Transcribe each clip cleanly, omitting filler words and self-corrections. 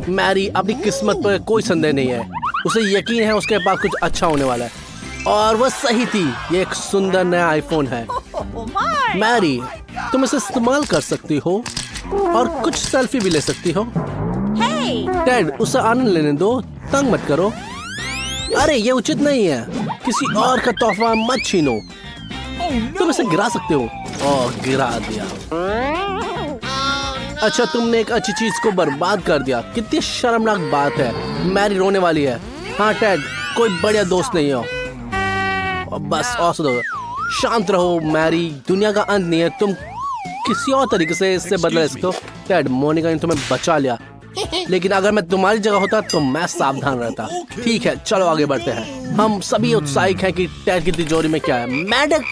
Mary अपनी किस्मत पर कोई संदेह नहीं है, उसे यकीन है उसके पास कुछ अच्छा होने वाला है। और वह सही थी, ये एक सुंदर नया आईफोन है। मैरी, तुम इसे इस्तेमाल कर सकती हो और कुछ सेल्फी भी ले सकती हो। टेड, उसे आनंद लेने दो, तंग मत करो। अरे ये उचित नहीं है, किसी और का तोहफा मत छीनो। तुम इसे गिरा सकते हो। ओह, गिरा दिया। अच्छा, तुमने एक अच्छी चीज को बर्बाद कर दिया। कितनी शर्मनाक बात है। मैरी रोने वाली है। हाँ टेड, कोई बढ़िया दोस्त नहीं हो। और बस और सुनो, शांत रहो मैरी, दुनिया का अंत नहीं है, तुम किसी और तरीके से इससे बदला सकते हो। टेड, मोनिका ने तुम्हें बचा लिया, लेकिन अगर मैं तुम्हारी जगह होता तो मैं सावधान रहता। ठीक है, चलो आगे बढ़ते हैं। हम सभी उत्साहित हैं कि टेड की तिजोरी में क्या है। मेंढक,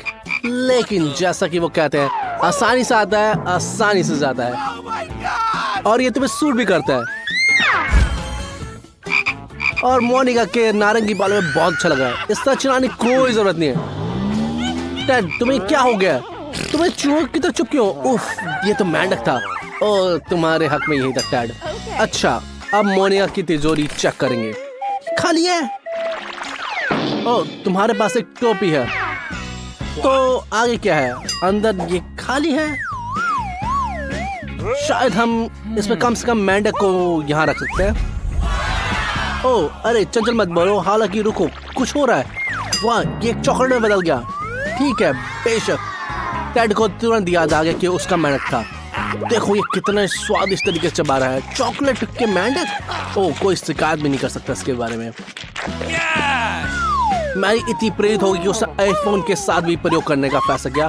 लेकिन जैसा कि वो कहते हैं, आसानी से आता है, आसानी से जाता है। और ये तुम्हें सूट भी करता है। और मोनिका के नारंगी बालों में बहुत अच्छा लगा है। इस तरह चिल्लाने की कोई जरूरत नहीं है। टेड, तुम्हें क्या हो गया? तुम्हें चूहों की तरह चुप क्यों? उफ, ये तो मेंढक था। ओ, तुम्हारे हक में यही तक टेड। अच्छा, अब मोनिका की तिजोरी चेक करेंगे। खाली है। ओ, तुम्हारे पास एक टोपी है, तो आगे क्या है? अंदर ये खाली है। शायद हम इसमें कम से कम मेंढक को यहाँ रख सकते हैं। ओ, अरे चंचल मत बोलो, हालांकि रुको, कुछ हो रहा है। वाह, ये एक चॉकलेट में बदल गया। ठीक है, बेशक। टेड को तुरंत याद आ गया कि उसका मेंढक था। देखो ये कितना स्वादिष्ट तरीके से चबा रहा है। चॉकलेट के मेंढक। ओ, कोई शिकायत भी नहीं कर सकता इसके बारे में। मैरी इतनी प्रेरित होगी कि उसे आईफोन के साथ भी प्रयोग करने का फैसला किया।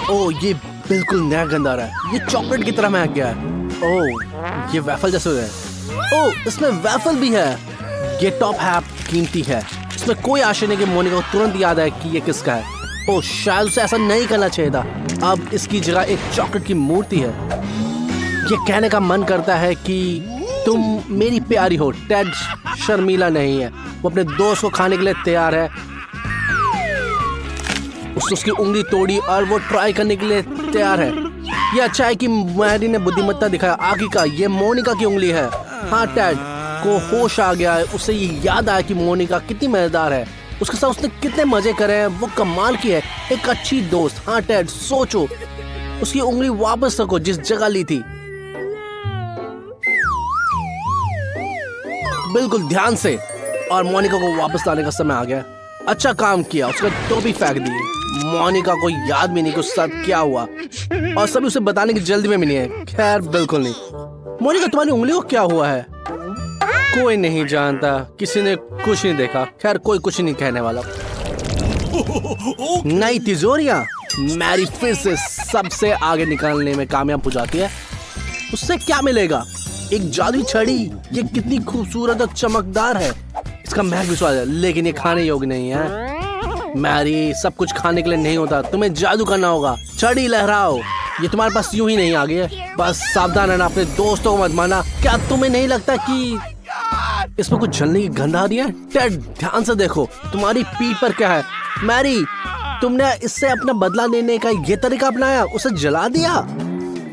ओ, ये बिल्कुल नया गंध आ रहा है। ये चॉकलेट की तरह महक गया है। ओ, ये वैफल जैसे है। ओ, इसमें वैफल भी है। ये टॉप हैप कीमती है। इसमें कोई आशा नहीं कि मोनिका को तुरंत याद आए कि ये किसका है। ओ, शायद उसे ऐसा नहीं करना चाहिए था। अब इसकी जगह एक चॉकलेट की मूर्ति है। ये कहने का मन करता है कि तुम मेरी प्यारी हो। टेड शर्मीला नहीं है, वो अपने दोस्त को खाने के लिए तैयार है। उसकी उंगली तोड़ी और वो ट्राई करने के लिए तैयार है। ये अच्छा है कि मैरी ने बुद्धिमत्ता दिखाया। आगे का ये मोनिका की उंगली है। हाँ, टेड को होश आ गया है। उसे ये याद आया कि मोनिका कितनी मजेदार है। उसके साथ उसने कितने मजे करे हैं। वो कमाल की है, एक अच्छी दोस्त। हाँ टेड, सोचो, उसकी उंगली वापस रखो जिस जगह ली थी, बिल्कुल ध्यान से। और मोनिका को वापस लाने का समय आ गया। अच्छा काम किया, उसने टोपी फेंक दी। मोनिका को याद भी नहीं कि उसके साथ क्या हुआ, और सभी उसे बताने की जल्दी में भी नहीं है। खैर, बिल्कुल नहीं। मोनिका, तुम्हारी उंगली को क्या हुआ है? कोई नहीं जानता, किसी ने कुछ नहीं देखा। खैर, कोई कुछ नहीं कहने वाला। नई तिजोरियां। मैरी फिर से सबसे आगे निकालने में कामयाब हो जाती है। उससे क्या मिलेगा? एक जादुई छड़ी। ये कितनी खूबसूरत और चमकदार है। इसका महक भी स्वाद है, लेकिन ये खाने योग्य नहीं है। मैरी, सब कुछ खाने के लिए नहीं होता, तुम्हें जादू करना होगा। छड़ी लहराओ। ये तुम्हारे पास यूं ही नहीं आ गई है। बस सावधान रहना, अपने दोस्तों को मत मारना। क्या तुम्हें नहीं लगता कि इसमें कुछ जलने की गंध आ रही है? टेड, ध्यान से देखो, तुम्हारी पीठ पर क्या है? मैरी, तुमने इससे अपना बदला लेने का ये तरीका अपनाया, उसे जला दिया।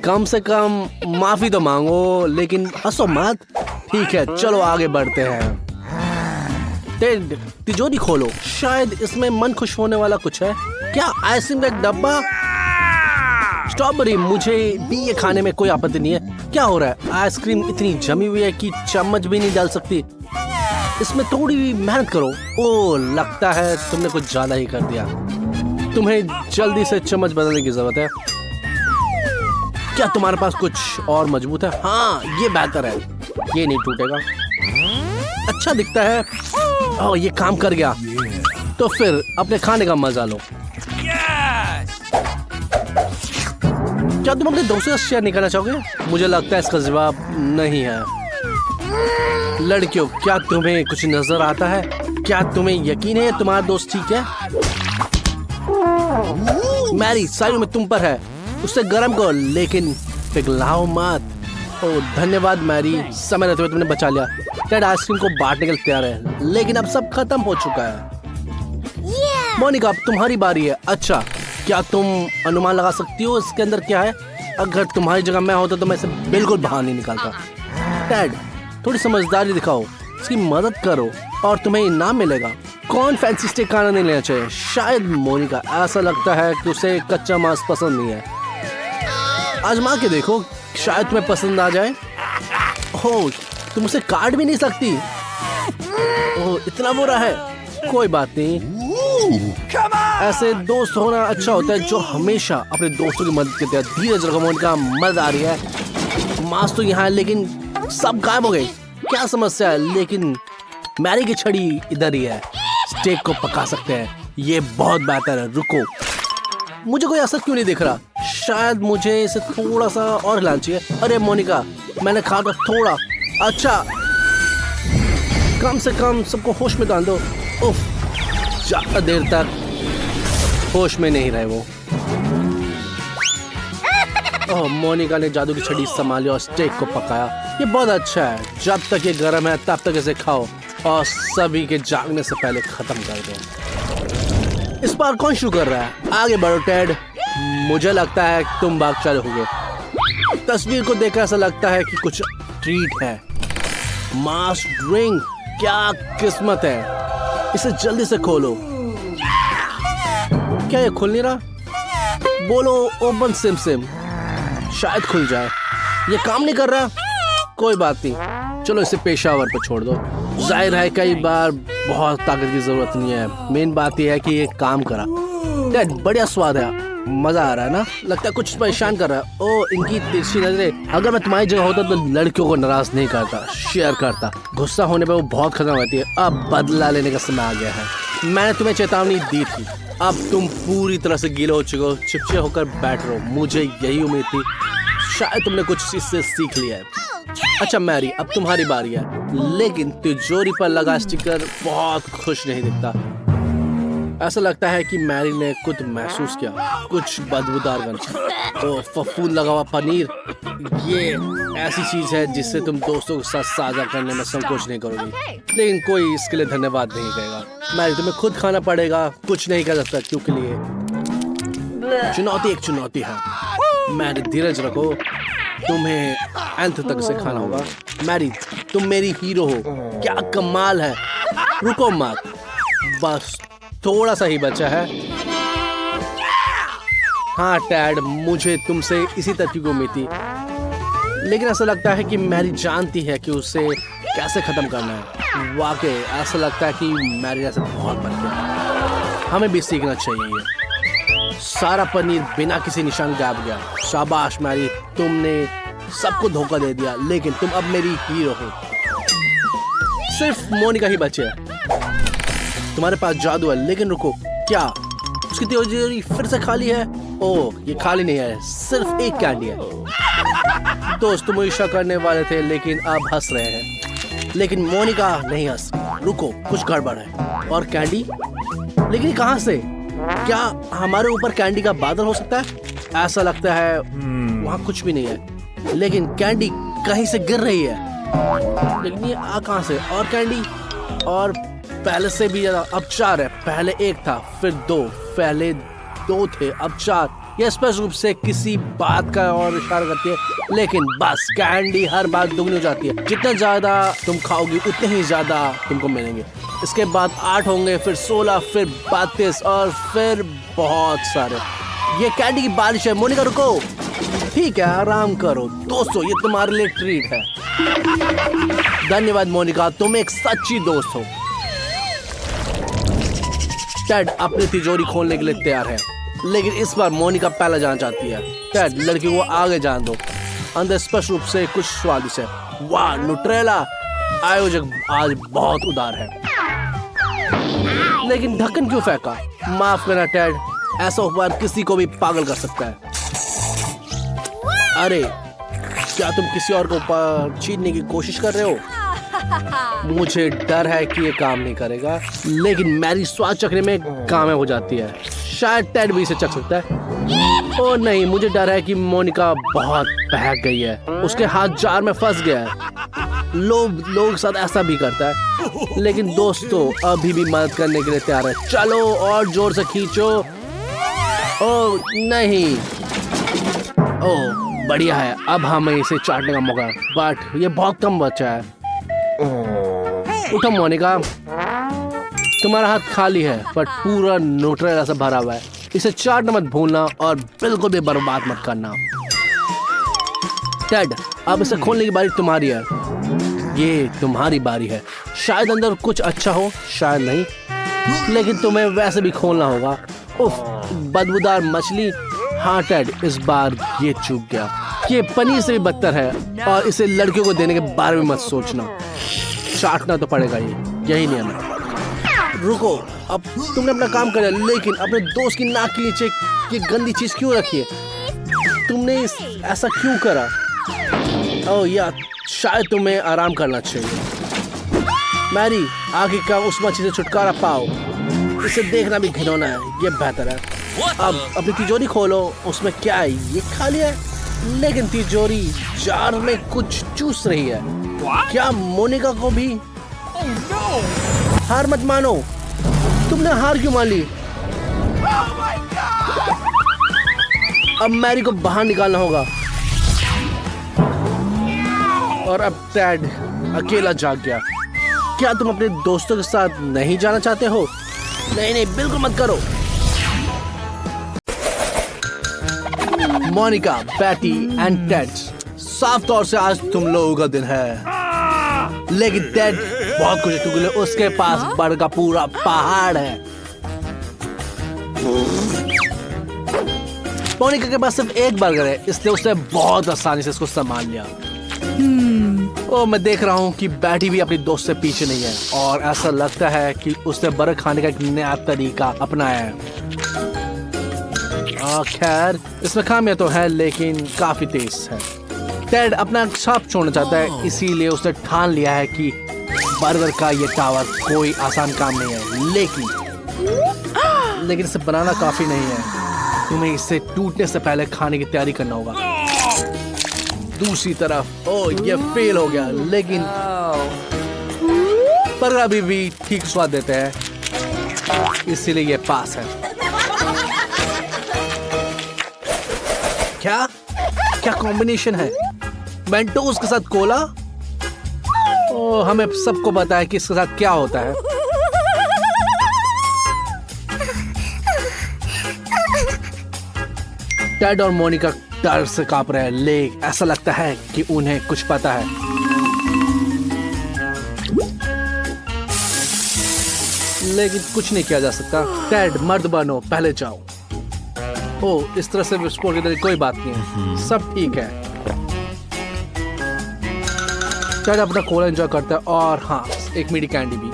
कम से कम माफी तो मांगो, लेकिन हंसो मत। ठीक है, चलो आगे बढ़ते हैं। टेड, तिजोरी खोलो, शायद इसमें मन खुश होने वाला कुछ है। क्या आइसक्रीम का डब्बा? स्ट्रॉबेरी, मुझे भी ये खाने में कोई आपत्ति नहीं है। क्या हो रहा है? आइसक्रीम इतनी जमी हुई है कि चम्मच भी नहीं डाल सकती। इसमें थोड़ी भी मेहनत करो। ओ, लगता है तुमने कुछ ज्यादा ही कर दिया। तुम्हें जल्दी से चम्मच बदलने की जरूरत है। क्या तुम्हारे पास कुछ और मजबूत है? हाँ, ये बेहतर है, ये नहीं टूटेगा। अच्छा दिखता है। ओह, ये काम कर गया। तो फिर अपने खाने का मजा लो। क्या तुम अपने दोस्तों का शेयर नहीं करना चाहोगे? मुझे लगता है इसका जवाब नहीं है। लड़कियों, क्या तुम्हें कुछ नजर आता है? क्या तुम्हें यकीन है तुम्हारा दोस्त ठीक है? मैरी, सारी में तुम पर है। उसे गर्म करो, लेकिन पिघलाओ मत। ओह, धन्यवाद मैरी, समय रहते हुए तुमने बचा लिया। टेड आइसक्रीम को बांटने के लिए तैयार है, लेकिन अब सब खत्म हो चुका है। मोनिका, अब तुम्हारी बारी है। अच्छा, क्या तुम अनुमान लगा सकती हो इसके अंदर क्या है? अगर तुम्हारी जगह मैं होता तो मैं इसे बिल्कुल बाहर नहीं निकालता। टेड, थोड़ी समझदारी दिखाओ, इसकी मदद करो और तुम्हें इनाम मिलेगा। कौन फैंसी स्टेक खाना नहीं लेना चाहिए? शायद मोनिका, ऐसा लगता है कि उसे कच्चा मांस पसंद नहीं है। आजमा के देखो, शायद तुम्हें पसंद आ जाए। ओह, तुम उसे काट भी नहीं सकती। ओह, इतना बुरा है। कोई बात नहीं, ऐसे दोस्त होना अच्छा होता है जो हमेशा अपने दोस्तों की मदद करते हैं। धीरज रखो मोनिका, मदद आ रही है। मांस तो यहाँ है लेकिन सब गायब हो गए। क्या समस्या है? लेकिन मैरी की छड़ी इधर ही है। स्टेक को पका सकते हैं, ये बहुत बेहतर है। रुको, मुझे कोई असर क्यों नहीं दिख रहा? शायद मुझे इसे थोड़ा सा और हिलाना चाहिए। अरे मोनिका, मैंने कहा था थोड़ा। अच्छा, कम से कम सबको होश में डाल दो। उफ, ज्यादा देर तक होश में नहीं रहे वो। ओह, मोनिका ने जादू की छड़ी संभाली और स्टेक को पकाया। ये बहुत अच्छा है। जब तक ये गर्म है तब तक इसे खाओ और सभी के जागने से पहले खत्म कर दो। इस बार कौन शुरू कर रहा है? आगे बढ़ो टेड, मुझे लगता है कि तुम भाग चले होगे। तस्वीर को देखकर ऐसा लगता है कि कुछ ट्रीट है। मास ड्रिंक, क्या किस्मत है। इसे जल्दी से खोलो। क्या ये खुल नहीं रहा? बोलो ओपन सिम सिम, शायद खुल जाए। ये काम नहीं कर रहा। कोई बात नहीं, चलो इसे पेशावर पर छोड़ दो। जाहिर है कई बार बहुत ताकत की जरूरत नहीं है। मेन बात यह है कि ये काम करा। टेड, बढ़िया स्वाद है, मजा आ रहा है ना? लगता है कुछ परेशान कर रहा है। ओ, इनकी तिरछी नजरें। अगर मैं तुम्हारी जगह होता तो लड़कियों को नाराज नहीं करता, शेयर करता। गुस्सा होने पे वो बहुत खतरनाक होती है। अब बदला लेने का समय आ गया है। मैंने तुम्हें चेतावनी दी थी, अब तुम पूरी तरह से गीले हो चुके हो। चिपचिपे होकर बैठ रहो। मुझे यही उम्मीद थी। शायद तुमने कुछ इससे सीख लिया है। अच्छा मैरी, अब तुम्हारी बारी है। लेकिन तिजोरी पर लगा स्टिकर बहुत खुश नहीं दिखता। ऐसा लगता है कि मैरी ने कुछ महसूस किया, कुछ बदबूदार गंध। तो फफूंद लगा हुआ पनीर, ये ऐसी चीज है जिससे तुम दोस्तों के साथ साझा करने में संकोच नहीं करोगी। लेकिन कोई इसके लिए धन्यवाद नहीं कहेगा। मैरी, तुम्हें खुद खाना पड़ेगा, कुछ नहीं कर सकता क्योंकि लिए चुनौती एक चुनौती है। मैरी, धीरज रखो, तुम्हें अंत तक से खाना होगा। मैरी, तुम मेरी हीरो हो। क्या कमाल है। रुको मत, बस थोड़ा सा ही बचा है। हाँ टेड, मुझे तुमसे इसी तरह की उम्मीद थी। लेकिन ऐसा लगता है कि मैरी जानती है कि उसे कैसे खत्म करना है। वाकई ऐसा लगता है कि मैरी ऐसे बहुत बन गया। हमें भी सीखना चाहिए। सारा पनीर बिना किसी निशान गायब गया। शाबाश मैरी, तुमने सबको धोखा दे दिया, लेकिन तुम अब मेरी हीरो हो। सिर्फ मोनिका ही बचे है। तुम्हारे पास जादू है, लेकिन रुको, क्या उसकी तिजोरी फिर से खाली है? ओह, ये खाली नहीं है, सिर्फ एक कैंडी है। दोस्त तुम ईर्ष्या करने वाले थे लेकिन अब हंस रहे हैं। लेकिन मोनिका नहीं हंस। रुको, कुछ गड़बड़ है। और कैंडी? लेकिन कहाँ से? क्या हमारे ऊपर कैंडी का बादल हो सकता है? ऐसा लगता है वहाँ कुछ भी नहीं है, लेकिन कैंडी कहीं से गिर रही है। लेकिन ये आ कहाँ से? और कैंडी, और पहले से भी ज्यादा। अब 4 है। पहले 1 था, फिर 2, पहले 2 थे, अब 4। यह स्पष्ट रूप से किसी बात का और इशारा करती है। लेकिन बस कैंडी हर बार दुगनी हो जाती है। जितना ज्यादा तुम खाओगी उतने ही ज्यादा तुमको मिलेंगे। इसके बाद 8 होंगे, फिर 16, फिर 32 और फिर बहुत सारे। ये कैंडी की बारिश है। मोनिका रुको। ठीक है, आराम करो दोस्तों, ये तुम्हारे लिए ट्रीट है। धन्यवाद मोनिका, तुम एक सच्ची दोस्त हो। टेड अपनी तिजोरी खोलने के लिए तैयार है, लेकिन इस बार मोनिका पहले जाना चाहती है। टेड, लड़की को आगे जान दो। अंदर स्पष्ट रूप से कुछ स्वादिष्ट है। वाह, न्यूट्रेला। आयोजक आज बहुत उदार है। लेकिन ढक्कन क्यों फेंका? माफ करना टेड, ऐसा उपहार किसी को भी पागल कर सकता है। अरे, क्या तुम किसी और को ऊपर छीनने की कोशिश कर रहे हो? मुझे डर है कि ये काम नहीं करेगा, लेकिन मैरी स्वाद चखने में कामयाब हो जाती है। शायद टेड भी इसे चख सकता है। ओ नहीं, मुझे डर है कि मोनिका बहुत बहक गई है। उसके हाथ जार में फंस गया है। लोग साथ ऐसा भी करता है, लेकिन दोस्तों अभी भी मदद करने के लिए तैयार है। चलो और जोर से खींचो। ओ नहीं, ओ बढ़िया है, अब हमें इसे चाटने का मौका है, बट ये बहुत कम बचा है। उठो मोनिका, तुम्हारा हाथ खाली है बट पूरा न्यूट्रेला से भरा हुआ है। इसे चाटना मत भूलना और बिल्कुल भी बर्बाद मत करना। टेड, अब इसे खोलने की बारी तुम्हारी है। ये तुम्हारी बारी है। शायद अंदर कुछ अच्छा हो, शायद नहीं, लेकिन तुम्हें वैसे भी खोलना होगा। उफ, बदबूदार मछली। हाँ टेड, इस बार ये चूक गया। ये पनीर से भी बदतर है और इसे लड़कियों को देने के बारे में मत सोचना। चाटना तो पड़ेगा, यही नियम है। रुको, अब तुमने अपना काम कर लिया, लेकिन अपने दोस्त की नाक के नीचे ये गंदी चीज क्यों रखी है? तुमने ऐसा क्यों करा? ओह यार, शायद तुम्हें आराम करना चाहिए। मैरी, आगे का उस मछली से छुटकारा पाओ। इसे देखना भी घिनौना है, ये बेहतर है। अब अपनी तिजोरी खोलो, उसमें क्या है? ये खाली है, लेकिन तिजोरी जार में कुछ चूस रही है। क्या मोनिका को भी? हार मत मानो। तुमने हार क्यों मान ली? अब मैरी को बाहर निकालना होगा और अब टेड अकेला जाग गया। क्या तुम अपने दोस्तों के साथ नहीं जाना चाहते हो? नहीं नहीं, बिल्कुल मत करो। मोनिका, बैटी एंड टेड, साफ तौर से आज तुम लोगों का दिन है। लेकिन टेड बहुत कुछ है क्योंकि उसके पास बर्गर का पूरा पहाड़ है। मोनिका के पास सिर्फ एक बर्गर है, इसलिए उसने बहुत आसानी से इसको संभाल लिया। ओ, मैं देख रहा हूँ कि बैटी भी अपनी दोस्त से पीछे नहीं है और ऐसा लगता है कि उसने बर्गर खाने का एक नया तरीका अपनाया है। खैर, इसमें खामियां तो है लेकिन काफी तेज है। टेड अपना छाप छोड़ना चाहता है, इसीलिए उसने ठान लिया है कि बर्गर का ये टावर कोई आसान काम नहीं है। लेकिन इसे बनाना काफी नहीं है। तुम्हें इसे टूटने से पहले खाने की तैयारी करना होगा। दूसरी तरफ, ओ ये फेल हो गया, लेकिन बर्गर अभी भी ठीक स्वाद देते हैं, इसीलिए ये पास है। क्या क्या कॉम्बिनेशन है? मेंटोस के साथ कोला? ओ, हमें सबको पता है कि इसके साथ क्या होता है। टेड और मोनिका डर से कांप रहे हैं, लेकिन ऐसा लगता है कि उन्हें कुछ पता है। लेकिन कुछ नहीं किया जा सकता। टेड, मर्द बनो, पहले जाओ। ओ, इस तरह से विस्फोट की तरह कोई बात नहीं है, सब ठीक है। टेड अपना कोला एंजॉय करता है और हाँ, एक मीठी कैंडी भी।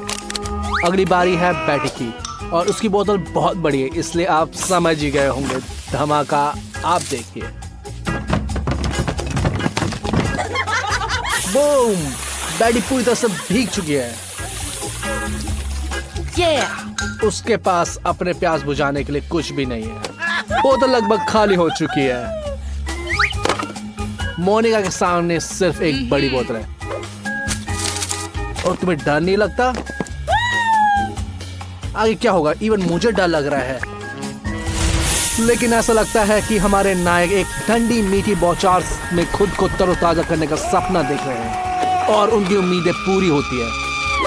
अगली बारी है बैटी की और उसकी बोतल बहुत बड़ी है, इसलिए आप समझ ही गए होंगे। धमाका आप देखिए। बूम! बैटी पूरी तरह से भीग चुकी है। उसके पास अपने प्यास बुझाने के लिए कुछ भी नहीं है। बोतल लगभग खाली हो चुकी है। मोनिका के सामने सिर्फ एक बड़ी बोतल है। और तुम्हें डर नहीं लगता? आगे क्या होगा? इवन मुझे डर लग रहा है। लेकिन ऐसा लगता है कि हमारे नायक एक ठंडी मीठी बौछार में खुद को तरोताजा करने का सपना देख रहे हैं और उनकी उम्मीदें पूरी होती है।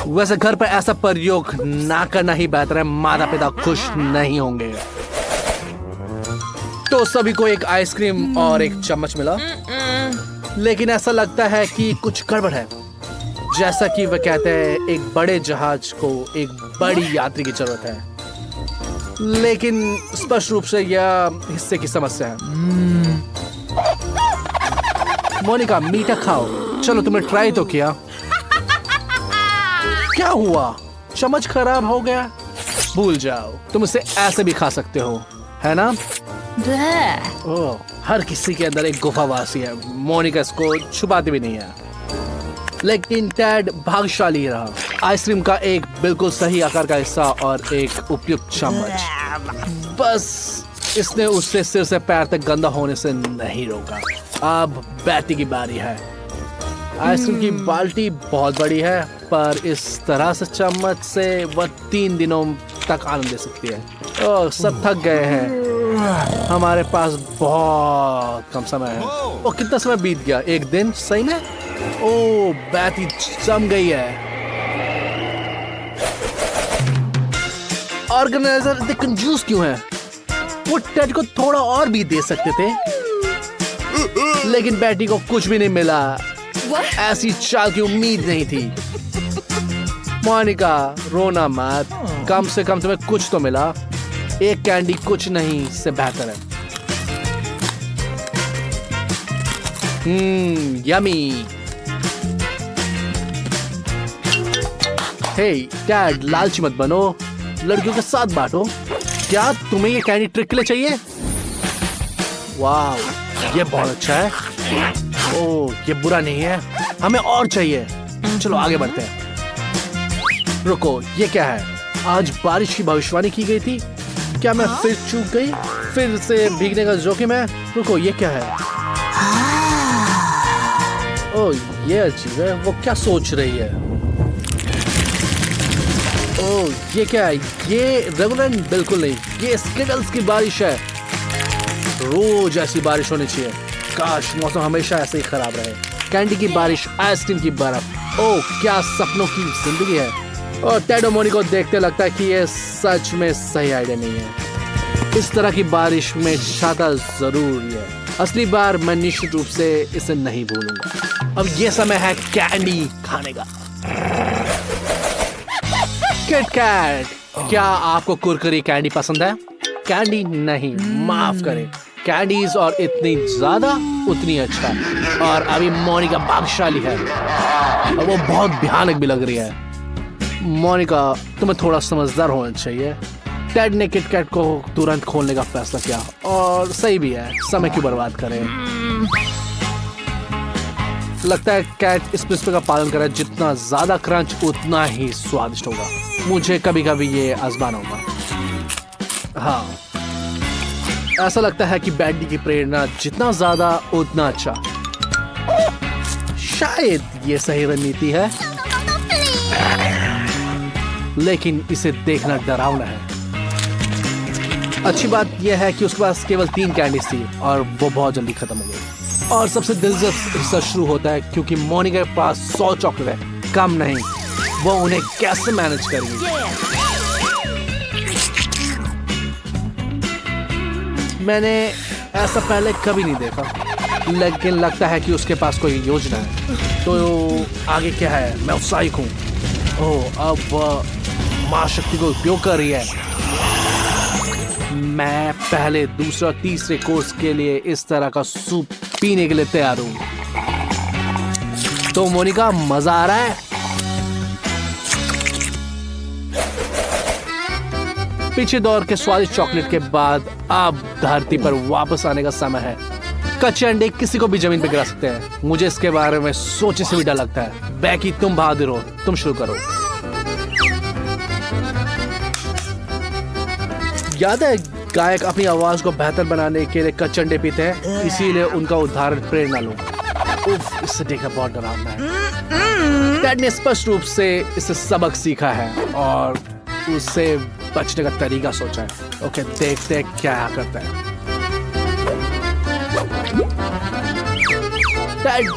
वैसे घर पर ऐसा प्रयोग ना करना ही बेहतर है, माता पिता खुश नहीं होंगे। तो सभी को एक आइसक्रीम और एक चम्मच मिला, लेकिन ऐसा लगता है कि कुछ गड़बड़ है। जैसा कि वह कहते हैं, एक बड़े जहाज को एक बड़ी यात्री की जरूरत है, लेकिन स्पष्ट रूप से यह हिस्से की समस्या है। मोनिका, मीठा खाओ। चलो, तुमने ट्राई तो किया। क्या हुआ? चम्मच खराब हो गया? भूल जाओ, तुम इसे ऐसे भी खा सकते हो, है ना? ओह, हर किसी के अंदर एक गुफावासी है। मोनिका इसको छुपाती भी नहीं है। लेकिन टेड भाग्यशाली रहा। आइसक्रीम का एक बिल्कुल सही आकार का हिस्सा और एक उपयुक्त चम्मच। बस इसने उससे सिर से पैर तक गंदा होने से नहीं रोका। अब बैटी की बारी है। आइसक्रीम की बाल्टी बहुत बड़ी है, पर इस तरह से चम्मच से वह 3 दिनों तक आनंद ले सकती है। ओह, सब थक गए हैं। हमारे पास बहुत कम समय है। ओ कितना समय बीत गया? एक दिन? सही में? ओ बैटरी जम गई है। ऑर्गेनाइजर इतने कंजूस क्यों है? वो टेड को थोड़ा और भी दे सकते थे, लेकिन बैटी को कुछ भी नहीं मिला। ऐसी चाल की उम्मीद नहीं थी। मोनिका रोना मत, कम से कम तुम्हें कुछ तो मिला। एक कैंडी कुछ नहीं से बेहतर है। यमी। हे डैड, लालची मत बनो, लड़कियों के साथ बांटो। क्या तुम्हें ये कैंडी ट्रिक के लिए चाहिए? वाह, ये बहुत अच्छा है। ओह, ये बुरा नहीं है, हमें और चाहिए। चलो आगे बढ़ते हैं। रुको, ये क्या है? आज बारिश की भविष्यवाणी की गई थी। क्या मैं फिर चूक गई? फिर से भीगने का जोखिम है। रुको, ये क्या है? ओह, ये अजीब है। वो क्या सोच रही है? ओह, ये क्या है? ये रेगुलर बिल्कुल नहीं, ये स्किटल्स की बारिश है। रोज ऐसी बारिश होनी चाहिए। काश मौसम हमेशा ऐसे ही खराब रहे। कैंडी की बारिश, आइसक्रीम की बर्फ। ओह, क्या सपनों की जिंदगी है। और टेड और मोनी को देखते लगता है कि ये सच में सही आइडिया नहीं है। इस तरह की बारिश में छाता जरूरी है। असली बार मैं निश्चित रूप से इसे नहीं भूलूंगा। अब ये समय है कैंडी खाने का। किट कैट, क्या आपको कुरकुरी कैंडी पसंद है? कैंडी नहीं, माफ करें, कैंडीज और इतनी ज्यादा उतनी अच्छा। और अभी मोनिका भाग्यशाली है और वो बहुत भयानक भी लग रही है। मोनिका, तुम्हें थोड़ा समझदार होना चाहिए। टेड ने किट कैट को तुरंत खोलने का फैसला किया और सही भी है, समय क्यों बर्बाद करें। लगता है कैट इस प्रिंसिपल का पालन करे, जितना ज्यादा क्रंच उतना ही स्वादिष्ट होगा। मुझे कभी कभी ये आजमाना होगा। हाँ, ऐसा लगता है कि बैडी की प्रेरणा जितना ज्यादा उतना अच्छा। शायद ये सही रणनीति है, लेकिन इसे देखना डरावना है। अच्छी बात यह है कि उसके पास केवल 3 कैंडीज थी और वो बहुत जल्दी खत्म हो गई। और सबसे दिलचस्प हिस्सा शुरू होता है, क्योंकि मोनिका के पास 100 चॉकलेट है, कम नहीं। वो उन्हें कैसे मैनेज करेगी? मैंने ऐसा पहले कभी नहीं देखा, लेकिन लगता है कि उसके पास कोई योजना है। तो आगे क्या है? मैं उत्साहित हूँ। ओह, अब वह मां शक्ति को उपयोग कर रही है। मैं पहले, दूसरा, तीसरे कोर्स के लिए इस तरह का सूप पीने के लिए तैयार हूँ। तो मोनिका, मजा आ रहा है? पीछे दौड़ के स्वादिष्ट चॉकलेट के बाद अब धरती पर वापस आने का समय है। कच्चे अंडे किसी को भी जमीन पे गिरा सकते हैं। मुझे इसके बारे में सोचने से भी डर लगता है। बैकी, तुम बहादुर हो, तुम शुरू करो। याद है, गायक अपनी आवाज को बेहतर बनाने के लिए कच्चे अंडे पीते हैं, इसीलिए उनका उदाहरण प्रेरणा लो। उफ, इससे देखकर बहुत डरावना है। टेड ने स्पष्ट रूप से इससे सबक सीखा है और उससे बचने का तरीका सोचा है। ओके, देखते हैं क्या करता है।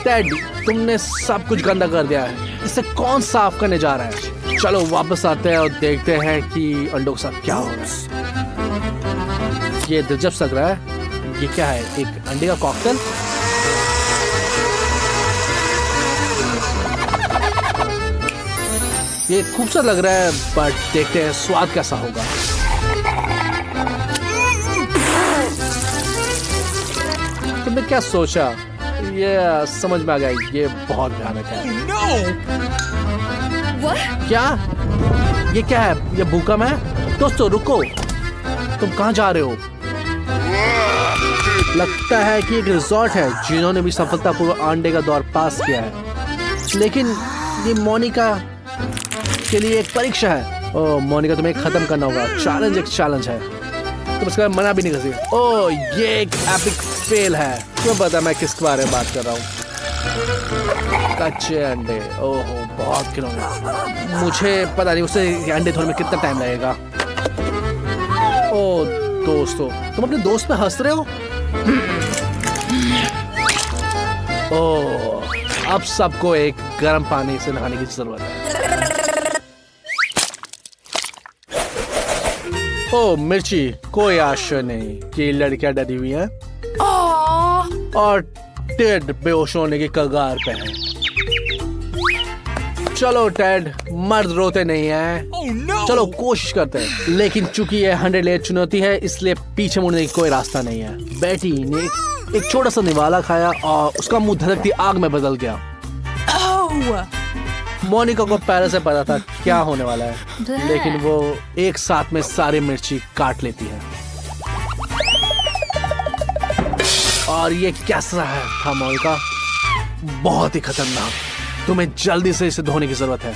टेड, तुमने सब कुछ गंदा कर दिया है। इसे कौन साफ करने जा रहा है? चलो वापस आते हैं और देखते हैं कि अंडों के साथ क्या हो रहा है। ये दिलचस्प लग रहा है। ये क्या है? एक अंडे का कॉकटेल? ये खूबसूरत लग रहा है, बट देखते हैं स्वाद कैसा होगा। तुमने क्या सोचा? ये समझ में आ गया, ये बहुत भयानक है। क्या? ये क्या है? ये भूकंप है? दोस्तों रुको, तुम कहाँ जा रहे हो? लगता है कि एक रिजॉर्ट है जिन्होंने भी सफलतापूर्वक अंडे का दौर पास किया है, लेकिन ये मोनिका के लिए एक परीक्षा है। ओह मोनिका, तुम्हें खत्म करना होगा। चैलेंज एक चैलेंज है, तुम इसका मना भी नहीं कर सकते। ओह, ये एक एपिक फेल है। तुम्हें पता मैं किसके बारे में बात कर रहा हूँ? कच्चे अंडे। ओह, बहुत खिलौने। मुझे पता नहीं उसे अंडे धोने में कितना टाइम लगेगा। ओह, दोस्तों, तुम अपने दोस्त पे हंस रहे हो? ओह, अब सबको एक गर्म पानी से नहाने की जरूरत है। ओह मिर्ची, कोई आशा नहीं कि लड़कियां डरी हुई हैं और टेड बेहोश होने की कगार पे है। चलो टेड, मर्द रोते नहीं हैं। चलो कोशिश करते हैं, लेकिन चूंकि ये 100 लेयर चुनौती है, इसलिए पीछे मुड़ने की कोई रास्ता नहीं है। बेटी ने एक छोटा सा निवाला खाया और उसका मुंह धड़कती आग में बदल गया। मोनिका को पहले से पता था क्या होने वाला है, लेकिन वो एक साथ में सारी मिर्ची काट लेती है। और ये कैसा है था मोनिका? बहुत ही खतरनाक। तुम्हें जल्दी से इसे धोने की जरूरत है।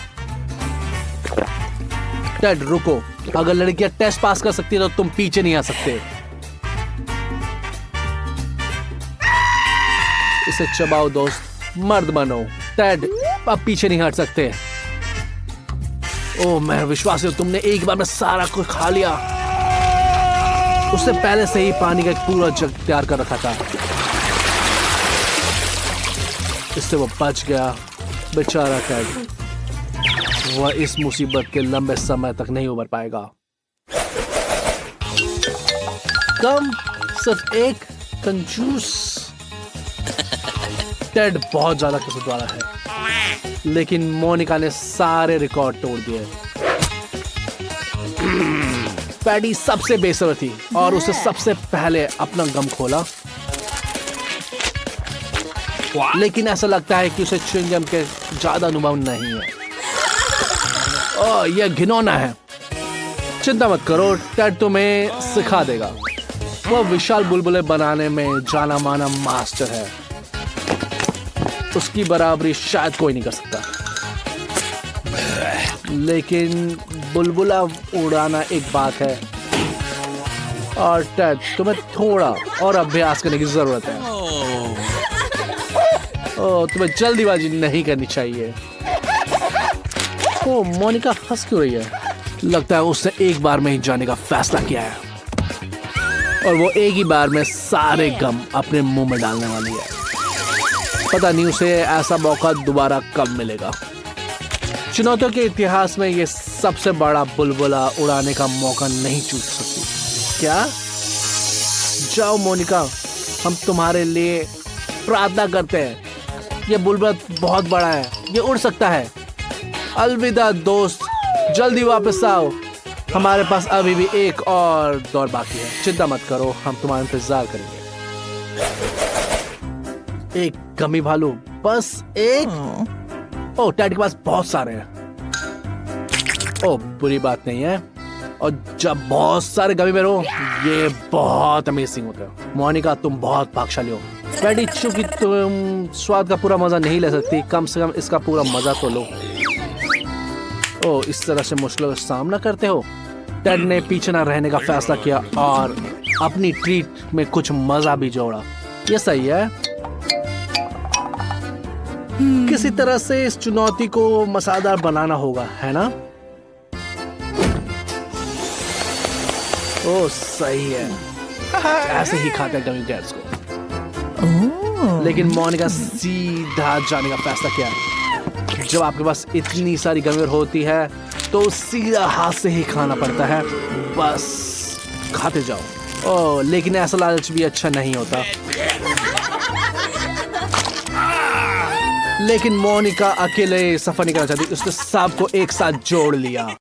टेड रुको, अगर लड़कियां टेस्ट पास कर सकती है तो तुम पीछे नहीं आ सकते। इसे चबाओ दोस्त, मर्द बनो। टेड अब पीछे नहीं हट सकते। ओह मैं विश्वास है तुमने एक बार में सारा कुछ खा लिया। उससे पहले से ही पानी का एक पूरा जग तैयार कर रखा था। इससे वो बच गया। बेचारा टेड, वह इस मुसीबत के लंबे समय तक नहीं उबर पाएगा। कम सिर्फ एक कंजूस। टेड बहुत ज्यादा किस्मत वाला है, लेकिन मोनिका ने सारे रिकॉर्ड तोड़ दिए। पैडी सबसे बेसब्र थी और उसे सबसे पहले अपना गम खोला, लेकिन ऐसा लगता है कि उसे च्युइंगम के ज्यादा अनुभव नहीं है। ओह यह घिनौना है। चिंता मत करो, टेड तुम्हें सिखा देगा। वह विशाल बुलबुले बनाने में जाना माना मास्टर है। उसकी बराबरी शायद कोई नहीं कर सकता। लेकिन बुलबुला उड़ाना एक बात है, और टेड तुम्हें थोड़ा और अभ्यास करने की जरूरत है। ओह तुम्हें जल्दीबाजी नहीं करनी चाहिए। ओह मोनिका हंस क्यों रही है? लगता है उसने एक बार में ही जाने का फैसला किया है, और वो एक ही बार में सारे गम अपने मुंह में डालने वाली है। पता नहीं उसे ऐसा मौका दोबारा कब मिलेगा। चुनौतियों के इतिहास में ये सबसे बड़ा बुलबुला उड़ाने का मौका नहीं चूक सकती। क्या? जाओ मोनिका, हम तुम्हारे लिए प्रार्थना करते हैं। ये बुलबुला बहुत बड़ा है, ये उड़ सकता है। अलविदा दोस्त, जल्दी वापस आओ। हमारे पास अभी भी एक और दौर बाकी है। चिंता मत करो, हम तुम्हारा इंतजार करेंगे। एक गमी भालू, बस एक? ओह टेड के पास बहुत सारे हैं। ओह बुरी बात नहीं है, और जब बहुत सारे गमी में रहो, ये बहुत अमेजिंग होता है। मोनिका तुम बहुत भाग्यशाली हो। बेटी चूंकि तुम स्वाद का पूरा मजा नहीं ले सकती, कम से कम इसका पूरा मजा तो लो। ओह इस तरह से मुश्किलों का सामना करते हो। टेड ने पीछे ना रहने का फैसला किया और अपनी ट्रीट में कुछ मजा भी जोड़ा। ये सही है। किसी तरह से इस चुनौती को मसालेदार बनाना होगा, है ना? ओह सही है, ऐसे ही खाते हैं गमी बेयर्स को। लेकिन मोनिका सीधा जाने का फैसला किया। जब आपके पास इतनी सारी गमी होती है तो सीधा हाथ से ही खाना पड़ता है। बस खाते जाओ। ओह लेकिन ऐसा लालच भी अच्छा नहीं होता। लेकिन मोनिका अकेले सफर नहीं करना चाहती, उसने सबको एक साथ जोड़ लिया।